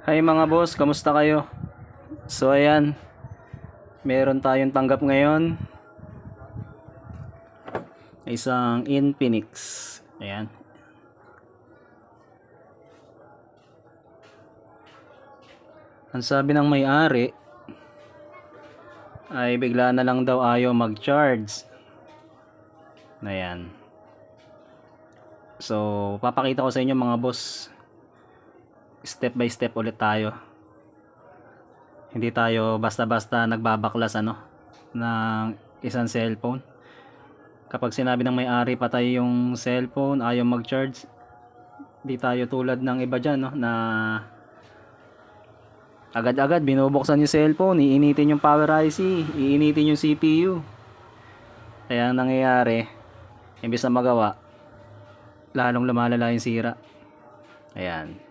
Hi mga boss, kamusta kayo? So ayan, meron tayong tanggap ngayon. Isang Infinix. Ayan. Ang sabi ng may-ari ay bigla na lang daw ayaw mag-charge. Ayan. So papakita ko sa inyo mga boss. Step by step ulit tayo. Hindi tayo basta-basta nagbabaklas ng isang cellphone. Kapag sinabi ng may-ari patay yung cellphone, ayaw mag-charge, di tayo tulad ng iba dyan na agad-agad binubuksan yung cellphone, iinitin yung power IC, iinitin yung CPU. Kaya ang nangyayari, imbis na magawa, lalong lumalala yung sira. Ayan.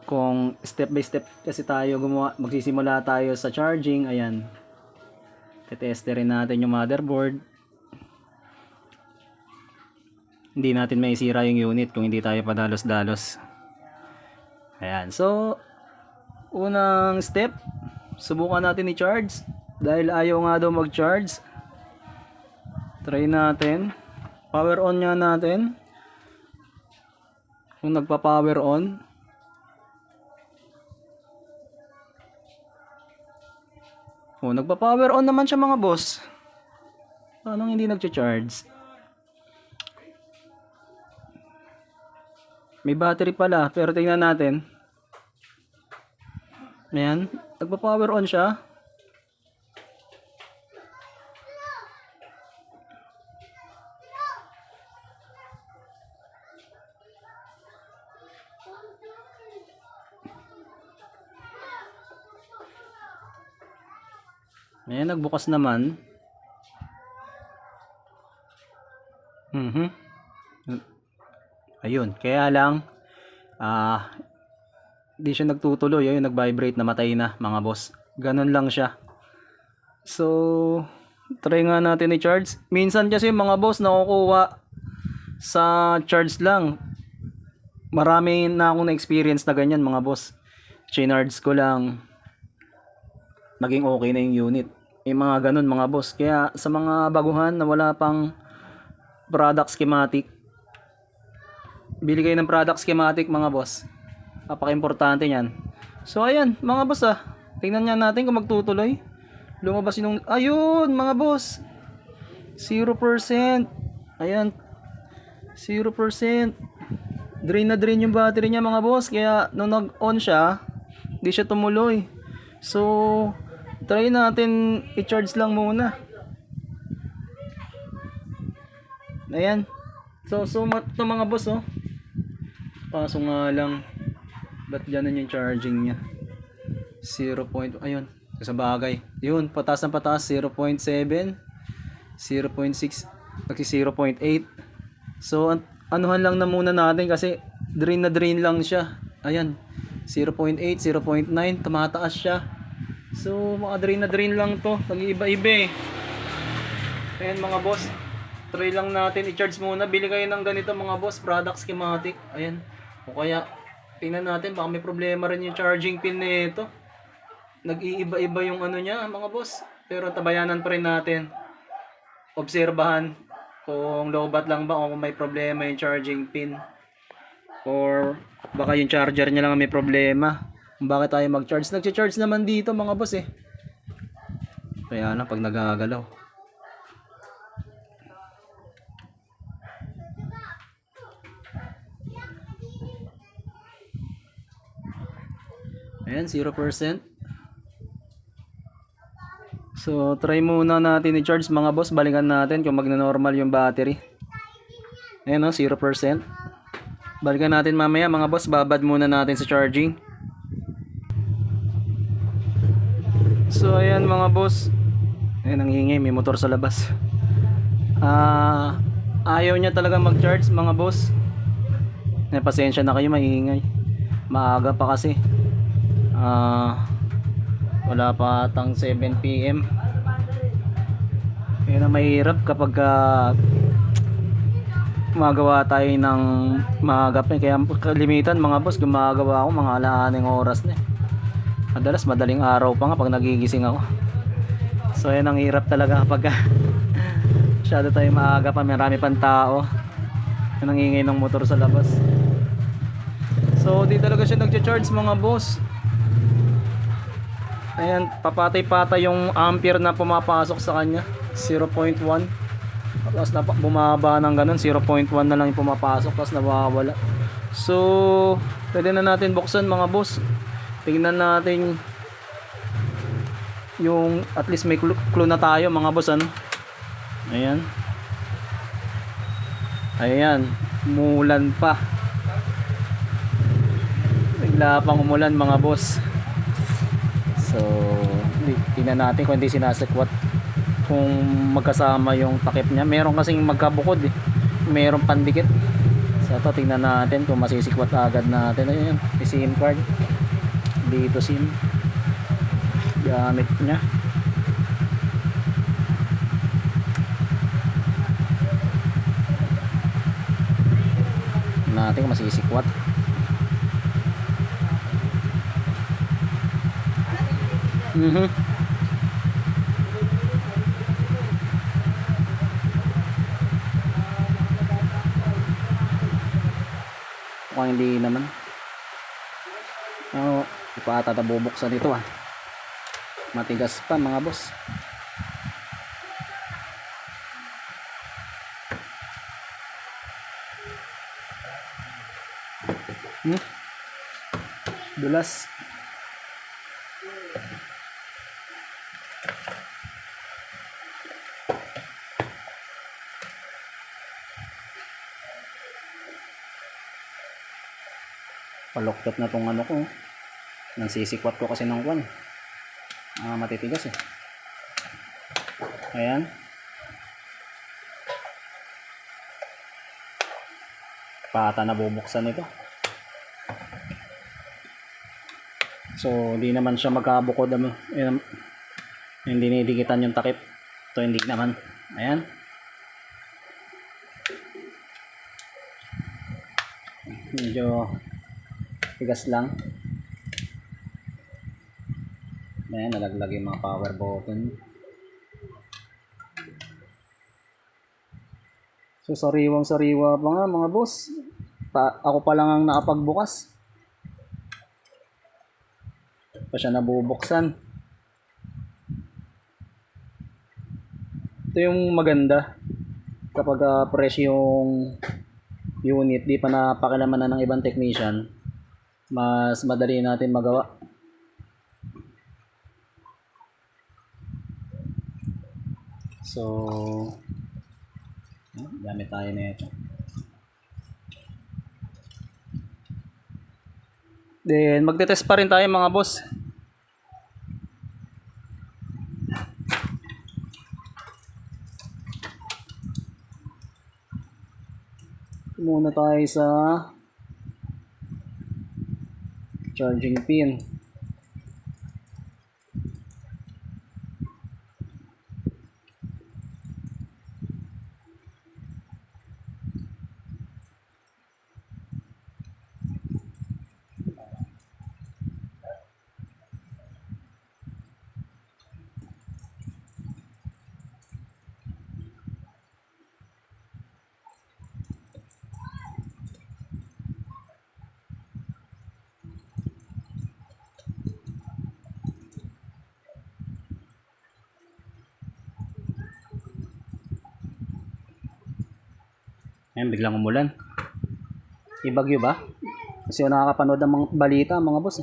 Kung step by step kasi tayo magsisimula tayo sa charging, ayan. Tetesterin natin yung motherboard. Hindi natin maisira yung unit kung hindi tayo padalos-dalos. Ayan. So, unang step, subukan natin i-charge. Dahil ayaw nga daw mag-charge. Try natin. Power on nga natin. Kung nagpa-power on. Oh, nagpa-power on naman siya mga boss. Paano hindi nagcha-charge? May battery pala, pero tingnan natin. Ayan, nagpa-power on siya. Ayan, nagbukas naman. Ayun, kaya lang di siya nagtutuloy. Ayun, nag-vibrate, namatay na mga boss. Ganun lang siya. So, try nga natin i-charge. Minsan kasi mga boss nakukuha sa charge lang. Marami na akong na-experience na ganyan mga boss. Chinards ko lang, naging okay na yung unit. Yung mga ganun mga boss. Kaya sa mga baguhan na wala pang product schematic, bili kayo ng product schematic mga boss. Napaka-importante niyan. So ayan mga boss, tingnan nga natin kung magtutuloy. Lumabas yung ayun mga boss, 0%. Ayan, 0%. Drain na drain yung battery niya mga boss. Kaya nung nag-on siya, di siya tumuloy. So try natin i-charge lang muna. Ayan. So ito mga boss, kaso nga lang, ba't ganun yung charging niya? 0. Ayun, sa bagay. Yun, pataas ng pataas, 0.7, 0.6, nagsi 0.8. So anuhan lang na muna natin kasi drain na drain lang siya. Ayan, 0.8, 0.9, tumataas siya. So mga drain na drain lang to, nag-iiba-iba eh. Ayan mga boss, try lang natin i-charge muna. Bili kayo ng ganito mga boss, product schematic. Ayan, o kaya tingnan natin, baka may problema rin yung charging pin nito. Nag-iiba-iba yung niya mga boss. Pero tabayanan pa rin natin, obserbahan kung lowbat lang ba o kung may problema yung charging pin, or baka yung charger niya lang may problema. Bakit tayo mag-charge? Nag-charge naman dito mga boss eh. Kaya lang pag nagagalaw. Ayan, 0%. So try muna natin i-charge mga boss. Balikan natin kung magna-normal yung battery. Ayan 0%. Balikan natin mamaya mga boss. Babad muna natin sa charging. So ayan mga boss. Ayan, ang ingay, may motor sa labas. Ayaw niya talaga mag-charge mga boss. Pasensya na kayo, maingay. Maaga pa kasi. Wala pa atang 7 PM. Kaya na mahirap kapag gumagawa tayo ng maaga pa, kaya kalimitan mga boss gumagawa ako mga alaaning oras na eh. Madalas madaling araw pa nga pag nagigising ako. So yan ang hirap talaga kapag masyado tayo maaga pa, marami pang tao, yan ang ingay ng motor sa labas. So di talaga siya nagcha-charge mga boss. Ayan, papatay-patay yung ampere na pumapasok sa kanya, 0.1. Tapos bumaba ng ganun, 0.1 na lang yung pumapasok, tapos nawawala. So pwede na natin buksan mga boss. Tingnan natin yung, at least may clue na tayo mga boss, ano. Ayan. Ayan, umulan pa. Bigla pang umulan mga boss. So tingnan natin kung hindi sinasikwat, kung magkasama yung takip niya. Meron kasing magkabukod eh, meron pandikit. So ito, tingnan natin kung masisikwat agad natin. Ayan, may SIM card dito, SIM gamit niya. Natin kung masisikwat. Mukhang hindi naman. Oh, ipata na bubuksan ito ah. Matigas pa mga boss. Dulas. Paluktot na tong ano ko. Nansisikwat ko kasi ng kwan. Matitigas eh. Ayan. Pata na bubuksan ito. So hindi naman siya magkabukod, hindi dinidikitan yung takip. Ito hindi naman. Ayan. Medyo tigas lang. Ayan, nalaglag yung mga power button. So sariwang sariwa pa nga mga boss. Ako pa lang ang nakapagbukas. Pa siya nabubuksan. Ito yung maganda kapag fresh yung unit, di pa napakilaman na ng ibang technician, mas madali natin magawa. So gamit tayo na ito. Then magte-test pa rin tayo mga boss. Muna tayo sa charging pin. Ayan, biglang umulan. Ibagyo ba? Kasi nakakapanood ng mga balita mga boss.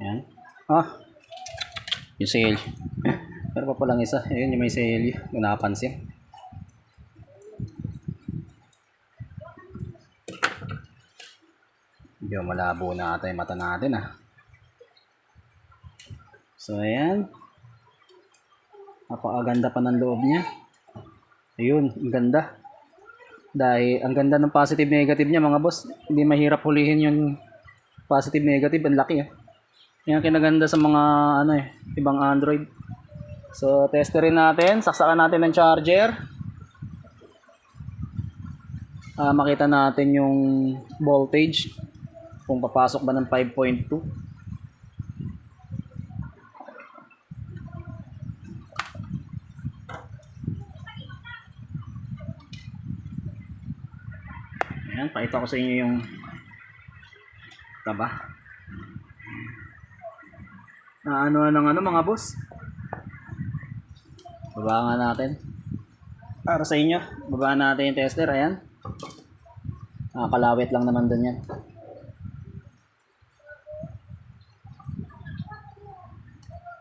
Ayan. Yung sale. Pero pa palang isa. Ayun yung may sale. Yung nakapansin. Medyo malabo na ata yung mata natin So ayan. Napakaganda pa ng loob niya. Ayun, ang ganda. Dahil ang ganda ng positive negative niya mga boss. Hindi mahirap hulihin yung Positive, negative, ang laki eh. Yan kinaganda sa mga ano eh, ibang Android. So, testerin natin. Saksakan natin ng charger. Makita natin yung voltage. Kung papasok ba ng 5.2. Ayan, pakita ko sa inyo yung taba. Ano ng mga boss. Baba nga natin. Para sa inyo, baba natin yung tester. Ayan. Kalawit lang naman dun yan.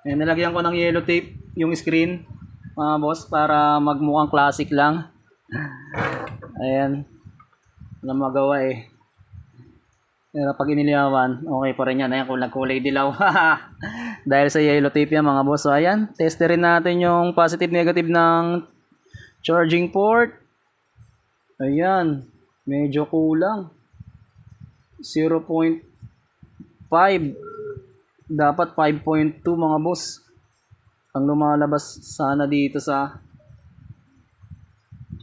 Ayan, nilagyan ko ng yellow tape yung screen, mga boss, para magmukhang classic lang. Ayan. Walang magawa eh. Pero pag iniliyawan, okay pa rin yan. Ayan, kung nagkulay dilaw. Dahil sa yellow tape yan, mga boss. So, ayan. Testerin natin yung positive, negative ng charging port. Ayan. Medyo kulang. 0.5. Dapat 5.2, mga boss. Ang lumalabas sana dito sa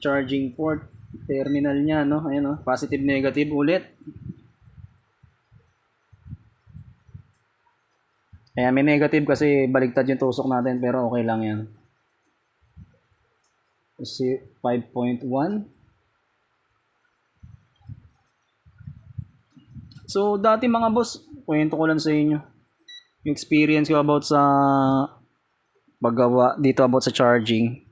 charging port. Terminal niya, no? Ayan, no? Positive, negative ulit. Ayan, may negative kasi baligtad yung tusok natin, pero okay lang yan. Kasi 5.1. So, dati mga boss, kwento ko lang sa inyo. Yung experience ko about sa paggawa dito about sa charging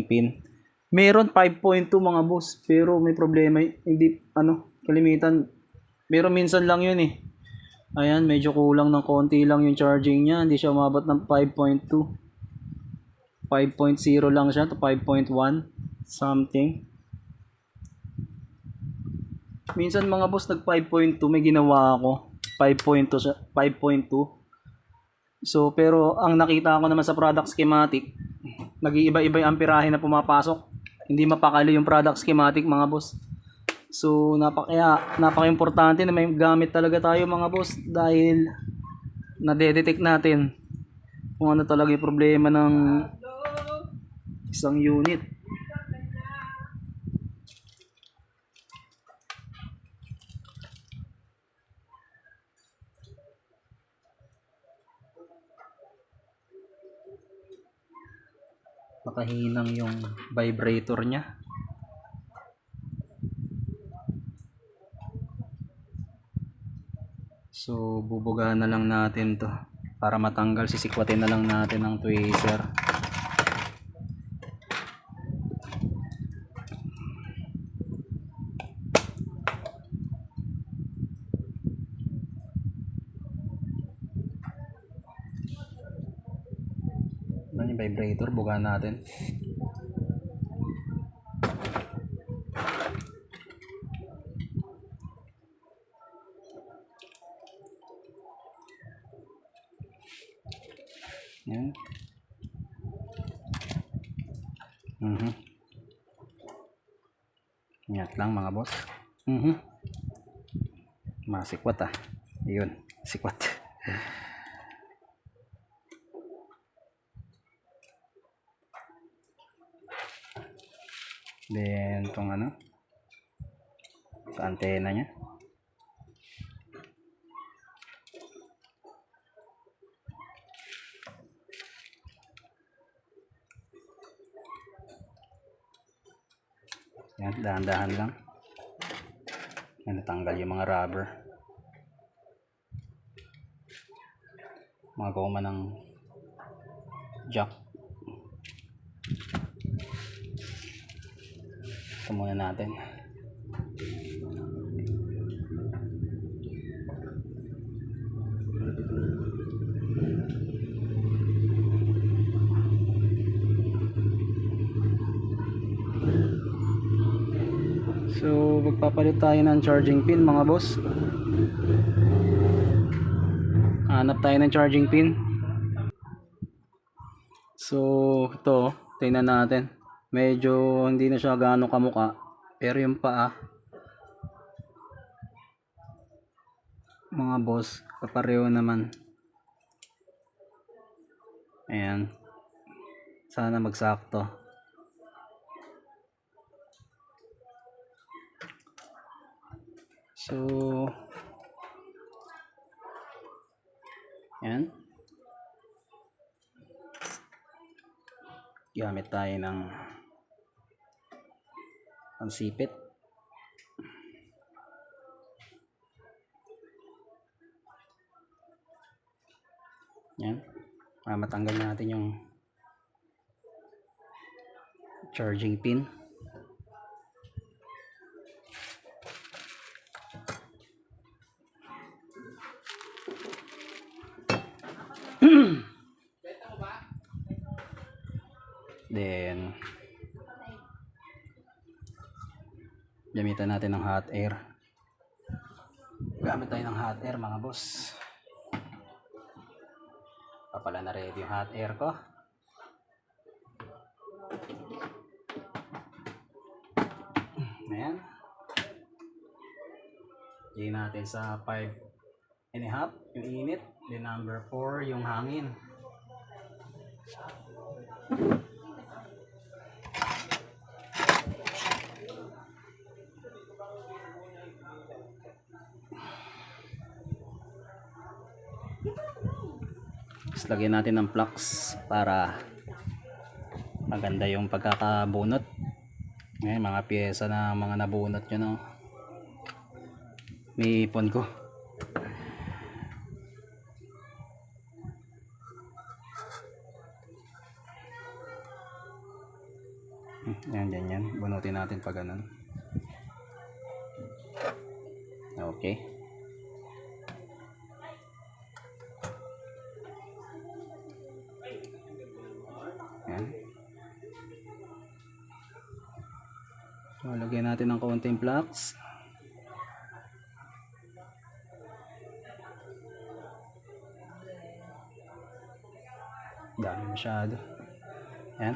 pin. Meron 5.2 mga boss, pero may problema, hindi, kalimitan. Pero minsan lang yun eh. Ayan, medyo kulang ng konti lang yung charging niya. Hindi siya umabot ng 5.2. 5.0 lang siya to 5.1 something. Minsan mga boss, nag 5.2 may ginawa ako. 5.2 siya, 5.2. So, pero ang nakita ko naman sa product schematic, nag-iiba-iba yung amperahe na pumapasok. Hindi mapakali yung product schematic, mga boss. So, napaka-importante na may gamit talaga tayo, mga boss, dahil nadedetect natin kung ano talaga yung problema ng isang unit. Makahinang yung vibrator niya. So, bubugahan na lang natin to para matanggal. Sisikwatin na lang natin ng tweezer. Ano yung vibrator? Bugahan natin. Yan. Ingat lang mga boss. Masikwat Ayun, sikwat. Then itong sa antena nya. Yan, dahan-dahan lang. Yan, natanggal yung mga rubber. Mga goma ng jack. Ito muna natin. So, magpapalit tayo ng charging pin, mga boss. Hanap tayo ng charging pin. So, ito, tingnan natin. Medyo hindi na siya gaano kamuka. Pero yung paa, mga boss, kapareho naman. Ayan, sana magsakto. So ayan, gamit tayo ng pansipit. Yan, para matanggal natin yung charging pin. Then gamitan natin ng hot air. Gamit tayo ng hot air mga boss. Pala na ready yung hot air ko. Ayan. Lagyan natin sa 5.5 yung init. Then number 4 yung hangin. Tapos lagyan natin ng flux para maganda yung pagkakabunot. Ngayon mga pyesa na mga nabunot nyo, no? May ipon ko. Yan. Bunutin natin pag ganun. Okay. Yan. So, lagyan natin ng konting flux. Dami masyado. Yan.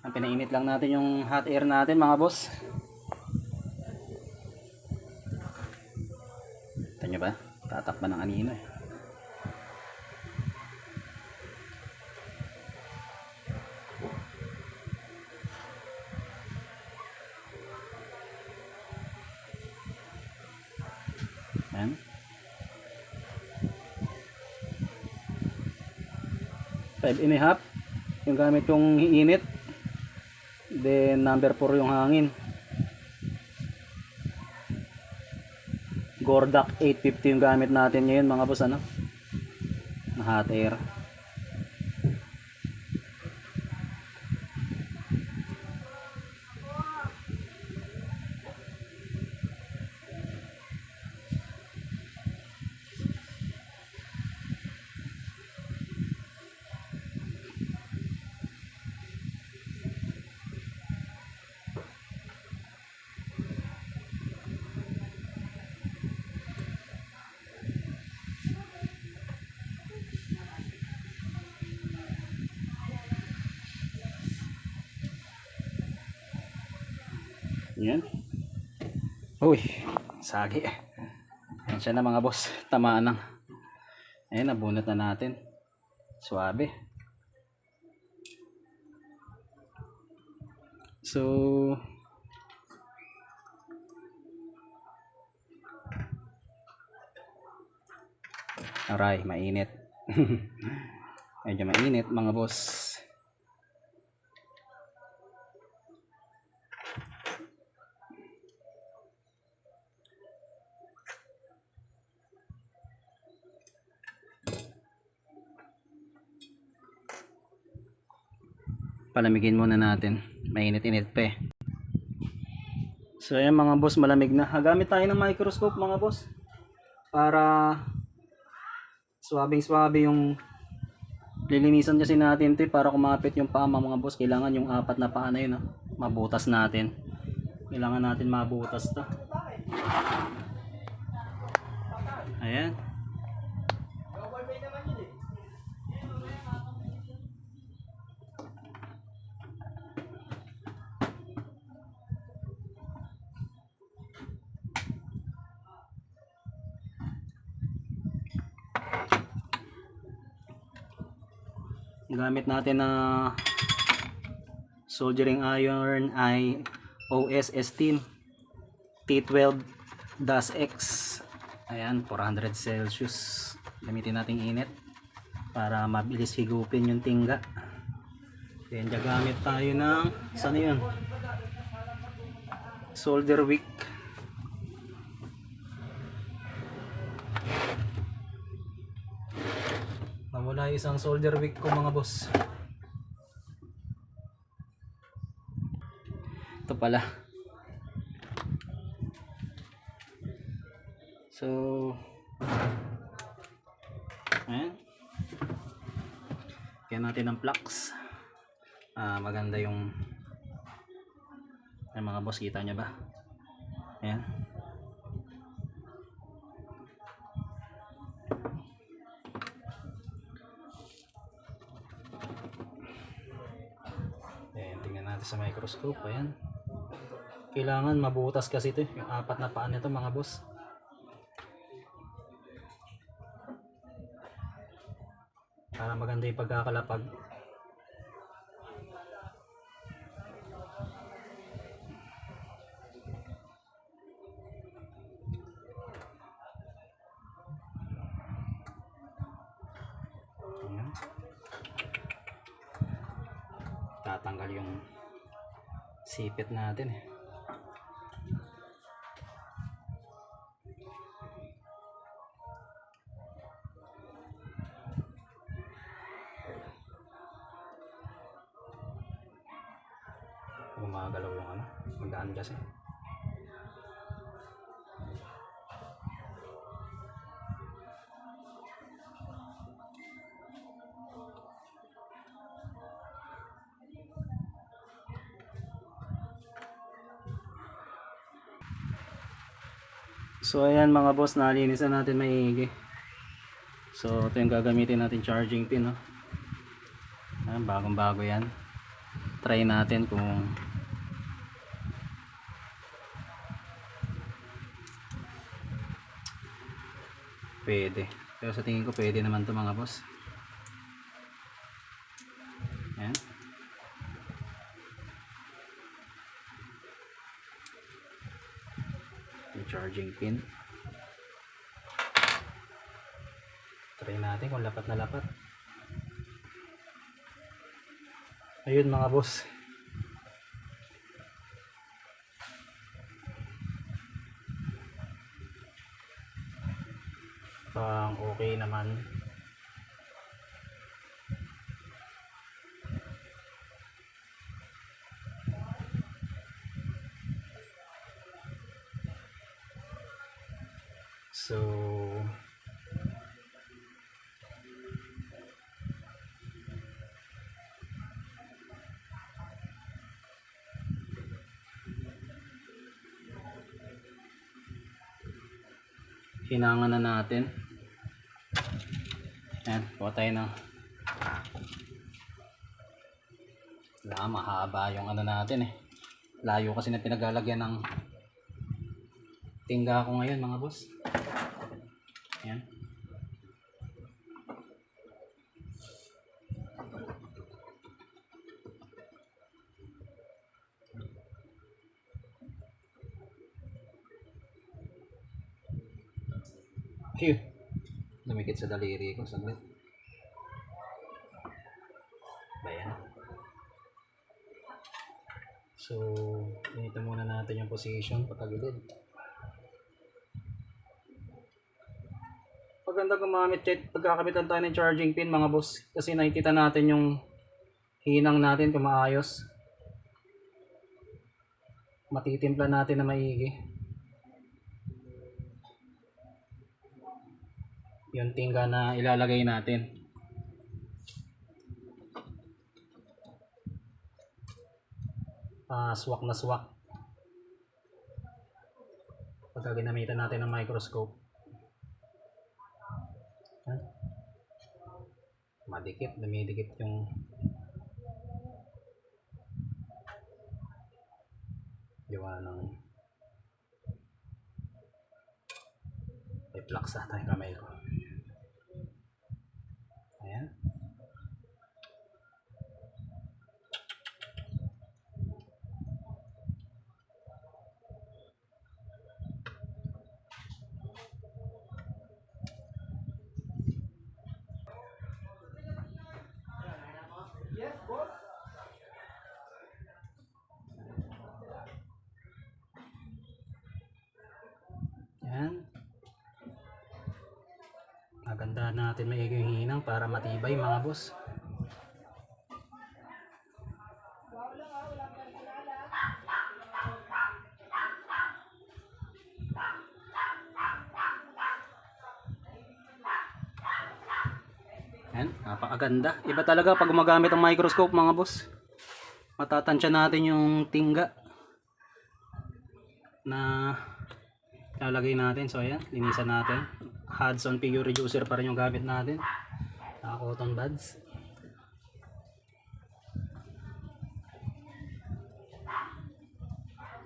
Ang pinainit lang natin yung hot air natin mga boss. Ito nyo ba? Tatakpan ng anino eh. Yan. Five and a half yung gamit yung init. Then number 4 yung hangin. Gordak 850 yung gamit natin ngayon mga boss, ano? Na hot air. Yan. Uy, sagi. Yan siya na mga boss. Tamaan lang. Ayan, nabunot na natin. Suabe. So, aray, mainit. Medyo mainit mga boss. Palamigin muna natin. Mainit-init pa eh. So ayan mga boss, malamig na. Gamit tayo ng microscope mga boss. Para swabing-swabe yung lilinisan kasi natin ito para kumapit yung paa mga boss. Kailangan yung 4 na paa na yun, mabutas natin. Kailangan natin mabutas to. Ayan. Gamit natin na soldering iron ay OS Esteem T12-X. Ayan, 400 Celsius. Gamitin nating init para mabilis higupin yung tingga. Then gagamit tayo ng saan yun? Solder wick. Nawala isang solder wick ko mga boss. Ito pala. So ayan. Kaya natin ang flux. Maganda yung ay mga boss, kita nyo ba? Ayan. Ayan, tingnan natin sa microscope. Ayan. Kailangan mabutas kasi ito, yung apat na paan nito mga boss. Para maganda yung pagkakalapag. Ayan. Tatanggal yung sipit natin eh. Gumagalaw yung ano, magdaan kasi. So ayan mga boss, nalinisan natin maigi. So ito yung gagamitin natin charging pin, no? Ayan, bagong bago yan. Try natin kung pwede. Pero sa tingin ko pwede naman to mga boss. Ayan. Yung charging pin. Try natin kung lapat na lapat. Ayun mga boss. Pang okay naman. So hinangan na natin. Ayan, kuha tayo ng mahaba yung ano natin eh. Layo kasi na pinaglalagyan ng tingga ko ngayon mga boss. Ayan. Phew! Lumikit sa daliri ko saglit. Bayan. So, ganito muna natin yung position patagilid. Maganda gumamit pagkakabitan tayo ng charging pin mga boss, kasi nakikita natin yung hinang natin kung maayos. Matitimpla natin na maigi yung tingga na ilalagay natin. Swak na swak pagka ginamitan natin ng microscope. Madikit, dumidikit yung gawa ng i-flux ata yung kamay ko. Ayan. Puntahan natin maigi yung hinang para matibay mga boss. Yan, napakaganda. Iba talaga pag gumagamit ang microscope mga boss. Matatansya natin yung tingga na lalagay natin. So ayan, linisan natin. Hudson Pure Reducer pa rin yung gamit natin. Cotton buds.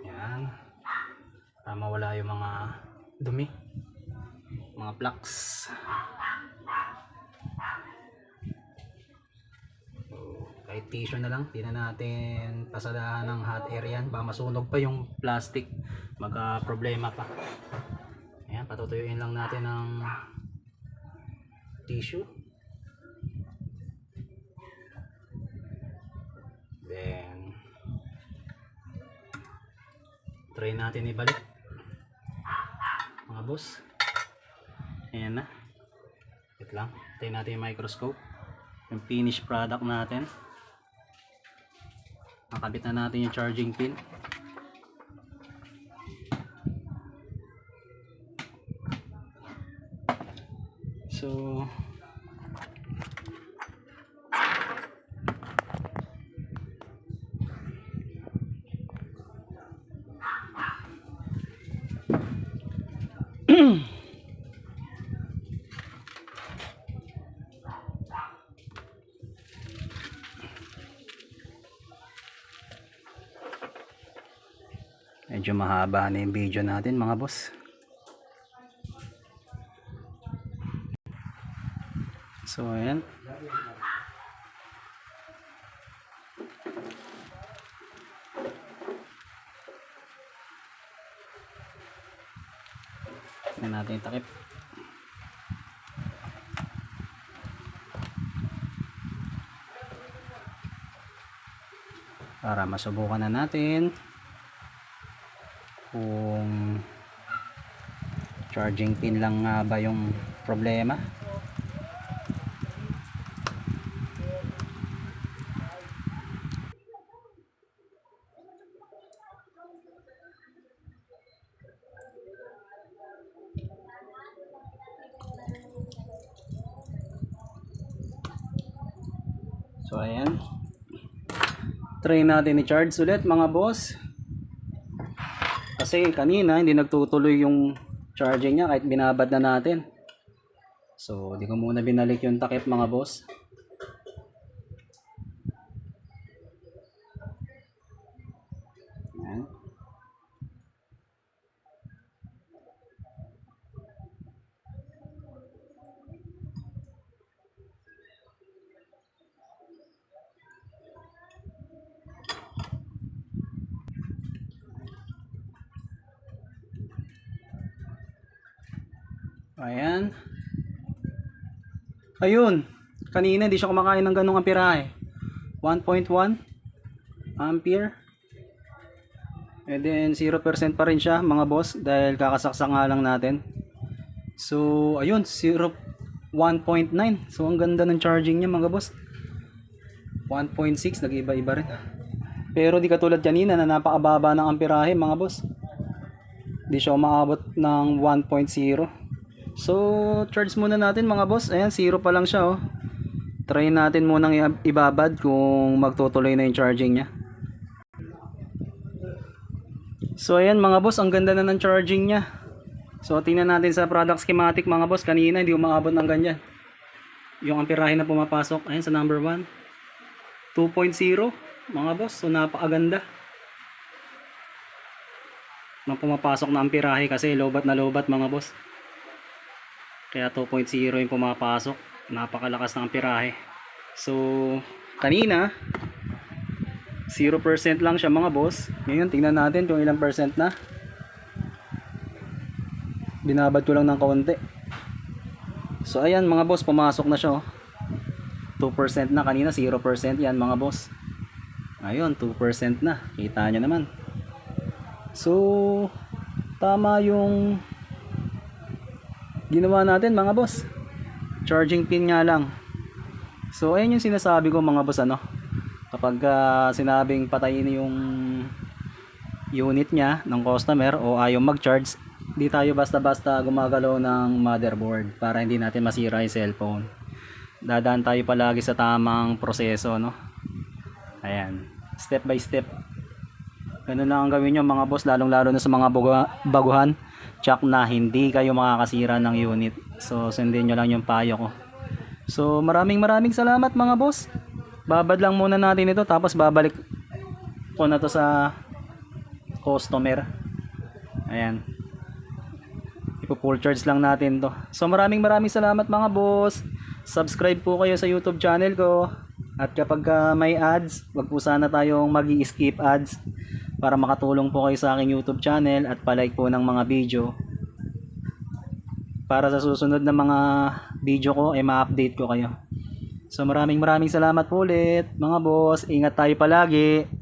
Yan. Para mawala yung mga dumi. Mga plaques. Kahit tissue na lang, di na natin pasadahan ng hot air yan, baka masunog pa yung plastic, magka problema pa. Ayan, patutuyuin lang natin ng tissue, then try natin ibalik mga boss. Ayan na, wait lang, tayo natin yung microscope, yung finished product natin. Nakabit na natin yung charging pin. So medyo mahaba na yung video natin mga boss. So ayan, tingnan natin yung takip. Para masubukan na natin kung charging pin lang nga ba yung problema. So ayan, try natin i-charge ulit mga boss. Kasi kanina hindi nagtutuloy yung charging niya kahit binabad na natin. So di ko muna binalik yung takip mga boss. Ayan. Ayan. Ayun. Kanina hindi siya kumakain ng ganong amperahe. 1.1 ampere. And then 0% pa rin siya mga boss dahil kakasaksak nga lang natin. So ayun, 1.9. So ang ganda ng charging niya mga boss. 1.6, nag-iba-iba rin. Pero di katulad kanina na napakababa ng amperahe mga boss. Di siya umaabot ng 1.0. So, charge muna natin mga boss. Ayan, 0 pa lang siya oh. Try natin munang ibabad kung magtutuloy na yung charging niya. So, ayan mga boss, ang ganda na ng charging niya. So, tingnan natin sa product schematic mga boss. Kanina hindi umaabot ng ganyan. Yung amperahe na pumapasok, ayan sa number 1. 2.0 mga boss. So, napakaganda nang pumapasok na amperahe kasi lobat na lobat mga boss. Kaya 2.0 yung pumapasok. Napakalakas ng amperahe. So, kanina 0% lang siya mga boss. Ngayon, tingnan natin kung ilang percent na. Binabad ko lang ng kaunti. So, ayan mga boss, pumasok na siya oh. 2% na. Kanina 0% yan mga boss. Ayun, 2% na. Kita nyo naman. So, tama yung ginawa natin mga boss. charging pin nga lang. So ayun yung sinasabi ko mga boss, ano, kapag sinabing patayin yung unit niya ng customer o ayaw mag-charge, di tayo basta-basta gumagalaw ng motherboard para hindi natin masira yung cellphone. Dadaan tayo palagi sa tamang proseso, no? Ayan, step by step. Ganun lang ang gawin nyo mga boss, lalong lalo na sa mga baguhan. Check na hindi kayo makakasira ng unit. So sundin nyo lang yung payo ko. So maraming salamat mga boss. Babad lang muna natin ito, tapos babalik ko na to sa customer. Ayan, ipo-full charge lang natin to. So maraming salamat mga boss. Subscribe po kayo sa YouTube channel ko. At kapag may ads, wag po sana tayong mag-i-skip ads para makatulong po kayo sa aking YouTube channel at palike po ng mga video. Para sa susunod na mga video ko ay ma-update ko kayo. So maraming salamat po ulit mga boss. Ingat tayo palagi.